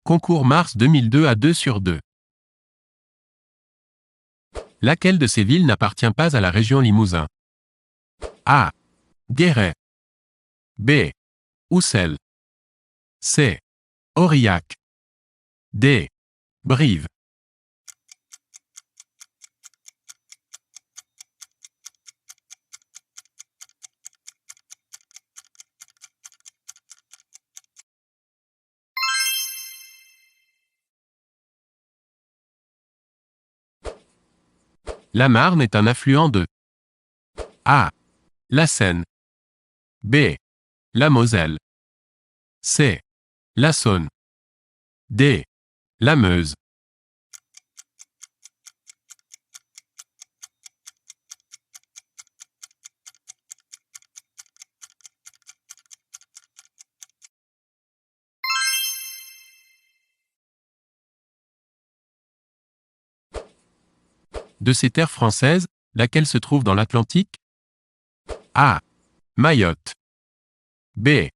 Concours mars 2002 à 2/2. Laquelle de ces villes n'appartient pas à la région Limousin? A. Guéret. B. Oussel. C. Aurillac. D. Brive. La Marne est un affluent de A. La Seine. B. La Moselle. C. La Saône. D. La Meuse. De ces terres françaises, laquelle se trouve dans l'Atlantique? A. Mayotte. B.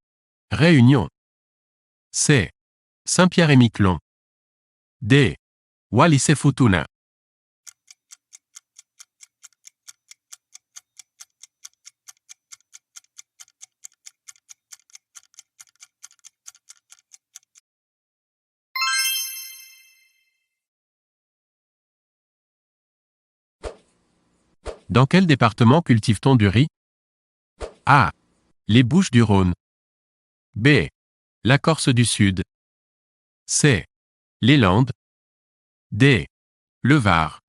Réunion. C. Saint-Pierre-et-Miquelon. D. Wallis-et-Futuna. Dans quel département cultive-t-on du riz? A. Les Bouches-du-Rhône. B. La Corse du Sud. C. Les Landes. D. Le Var.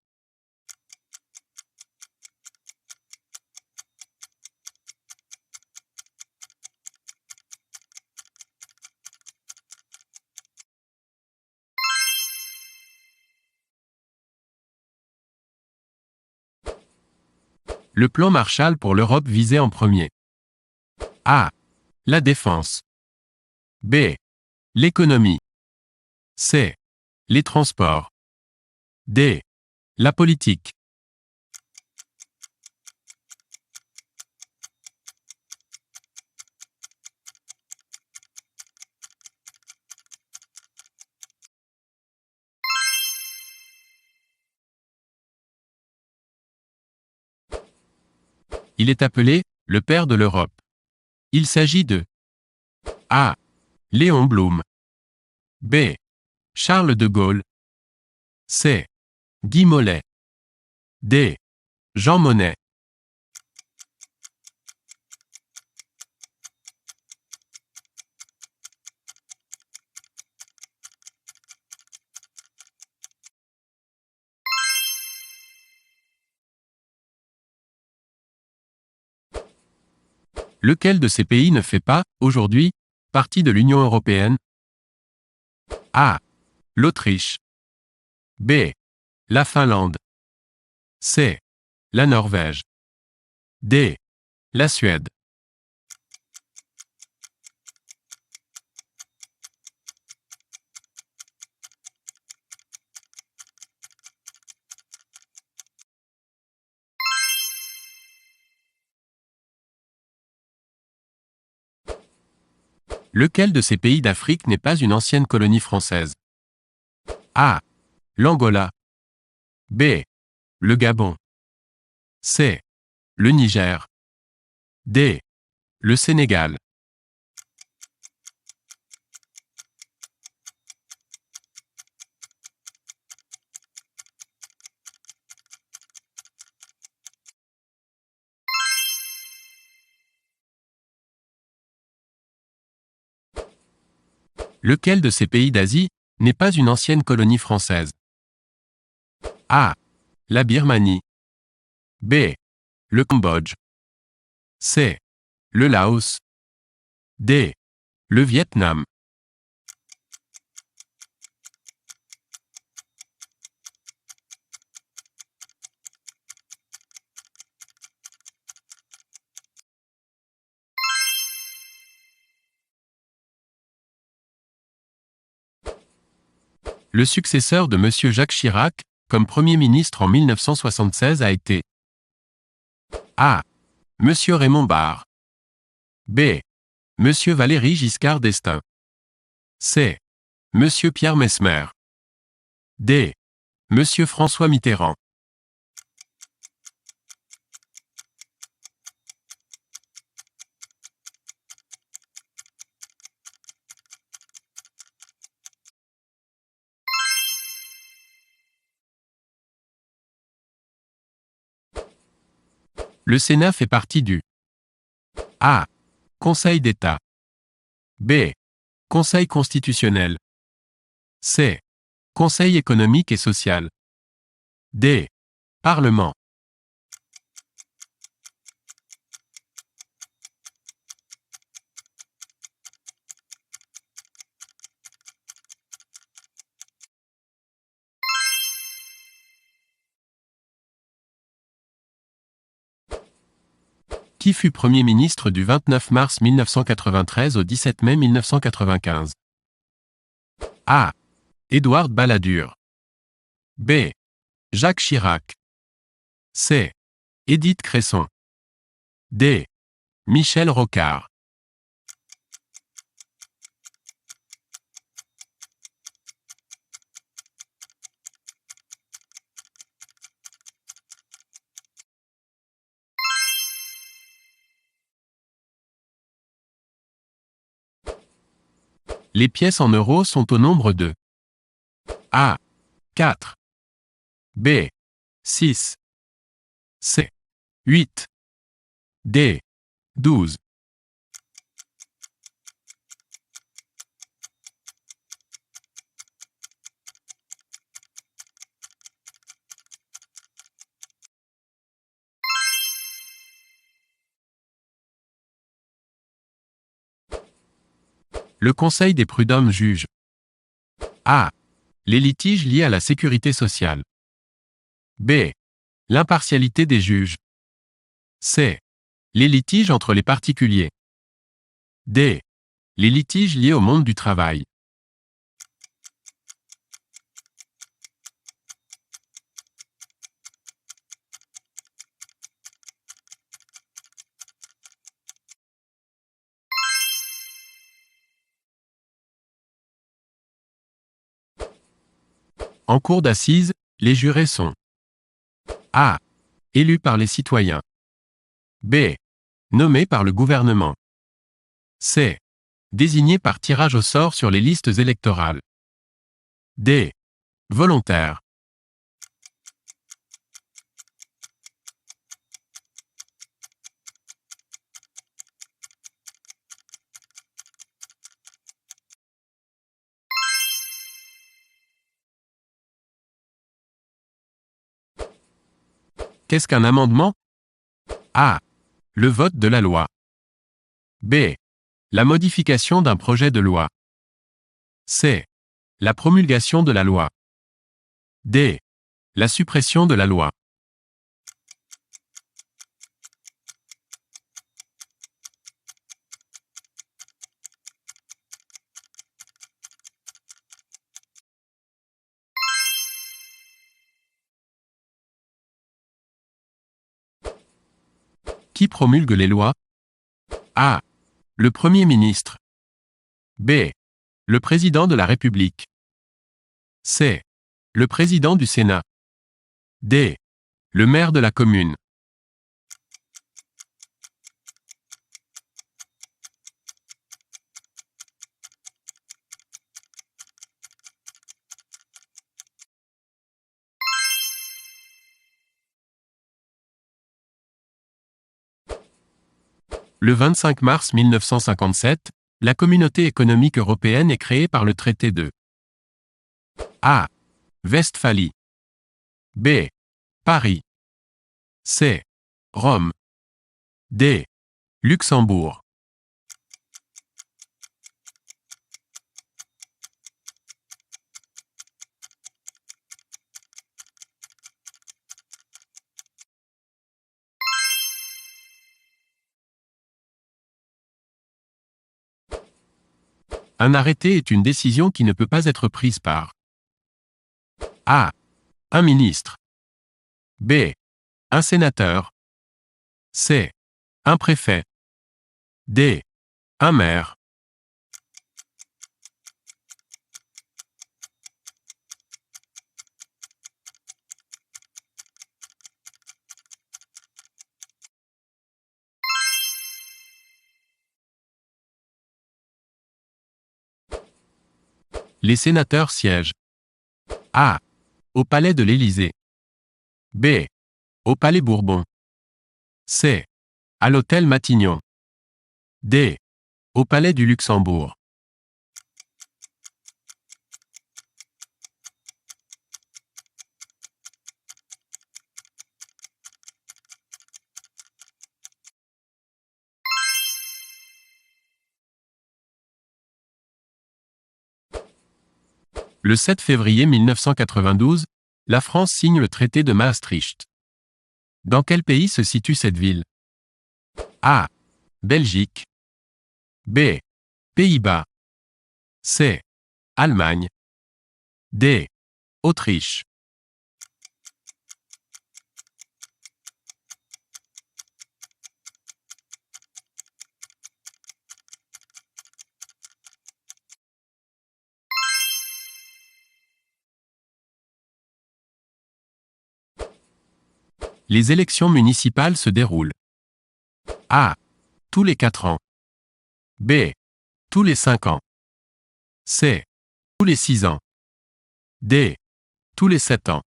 Le plan Marshall pour l'Europe visait en premier. A. La défense. B. L'économie. C. Les transports. D. La politique. Il est appelé le père de l'Europe. Il s'agit de A. Léon Blum. B. Charles de Gaulle. C. Guy Mollet. D. Jean Monnet. Lequel de ces pays ne fait pas, aujourd'hui, partie de l'Union européenne? A. L'Autriche. B. La Finlande. C. La Norvège. D. La Suède. Lequel de ces pays d'Afrique n'est pas une ancienne colonie française? A. L'Angola. B. Le Gabon. C. Le Niger. D. Le Sénégal. Lequel de ces pays d'Asie n'est pas une ancienne colonie française? A. La Birmanie. B. Le Cambodge. C. Le Laos. D. Le Vietnam. Le successeur de M. Jacques Chirac, comme Premier ministre en 1976 a été A. M. Raymond Barre. B. M. Valéry Giscard d'Estaing. C. Monsieur Pierre Messmer. D. Monsieur François Mitterrand. Le Sénat fait partie du A. Conseil d'État. B. Conseil constitutionnel. C. Conseil économique et social. D. Parlement. Qui fut Premier ministre du 29 mars 1993 au 17 mai 1995? A. Édouard Balladur. B. Jacques Chirac. C. Édith Cresson. D. Michel Rocard. Les pièces en euros sont au nombre de A. 4. B. 6. C. 8. D. 12. Le Conseil des prud'hommes juge A. Les litiges liés à la sécurité sociale. B. L'impartialité des juges. C. Les litiges entre les particuliers. D. Les litiges liés au monde du travail. En cour d'assises, les jurés sont A. Élus par les citoyens. B. Nommés par le gouvernement. C. Désignés par tirage au sort sur les listes électorales. D. Volontaires. Qu'est-ce qu'un amendement? A. Le vote de la loi. B. La modification d'un projet de loi. C. La promulgation de la loi. D. La suppression de la loi. Qui promulgue les lois? A. Le Premier ministre. B. Le Président de la République. C. Le Président du Sénat. D. Le maire de la commune. Le 25 mars 1957, la Communauté économique européenne est créée par le traité de A. Westphalie. B. Paris. C. Rome. D. Luxembourg. Un arrêté est une décision qui ne peut pas être prise par A. Un ministre. B. Un sénateur. C. Un préfet. D. Un maire. Les sénateurs siègent. A. Au palais de l'Élysée. B. Au palais Bourbon. C. À l'hôtel Matignon. D. Au palais du Luxembourg. Le 7 février 1992, la France signe le traité de Maastricht. Dans quel pays se situe cette ville? A. Belgique. B. Pays-Bas. C. Allemagne. D. Autriche. Les élections municipales se déroulent. A. Tous les 4 ans. B. Tous les 5 ans. C. Tous les 6 ans. D. Tous les 7 ans.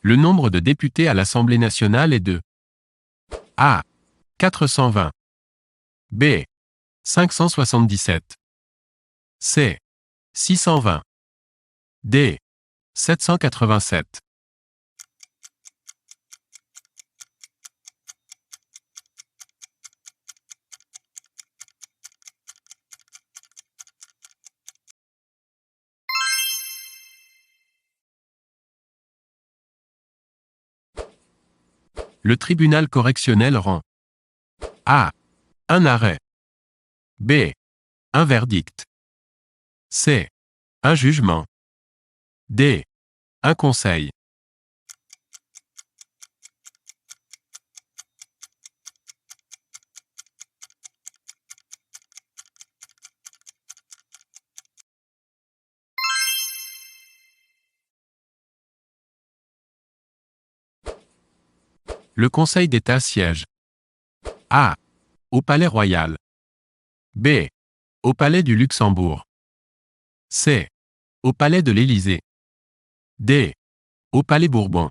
Le nombre de députés à l'Assemblée nationale est de A. 420. B. 577. C. 620. D. 787. Le tribunal correctionnel rend A. Un arrêt. B. Un verdict. C. Un jugement. D. Un conseil. Le Conseil d'État siège. A. Au Palais Royal. B. Au Palais du Luxembourg. C. Au Palais de l'Élysée. D. Au Palais Bourbon.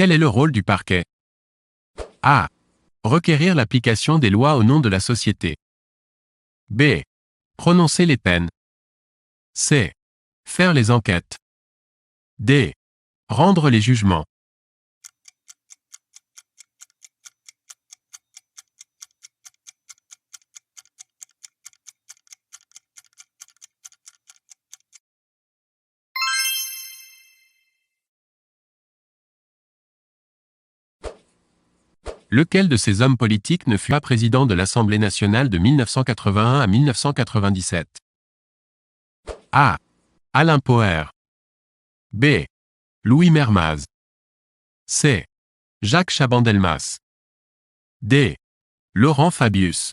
Quel est le rôle du parquet? A. Requérir l'application des lois au nom de la société. B. Prononcer les peines. C. Faire les enquêtes. D. Rendre les jugements. Lequel de ces hommes politiques ne fut pas président de l'Assemblée nationale de 1981 à 1997? A. Alain Poher. B. Louis Mermaz. C. Jacques Chaban-Delmas. D. Laurent Fabius.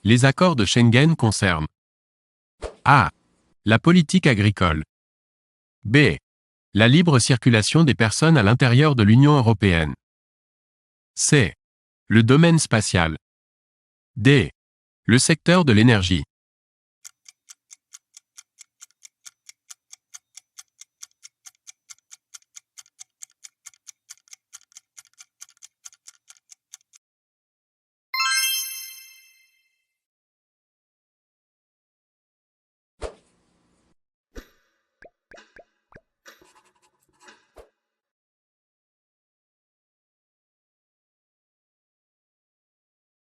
Les accords de Schengen concernent A. La politique agricole. B. La libre circulation des personnes à l'intérieur de l'Union européenne. C. Le domaine spatial. D. Le secteur de l'énergie.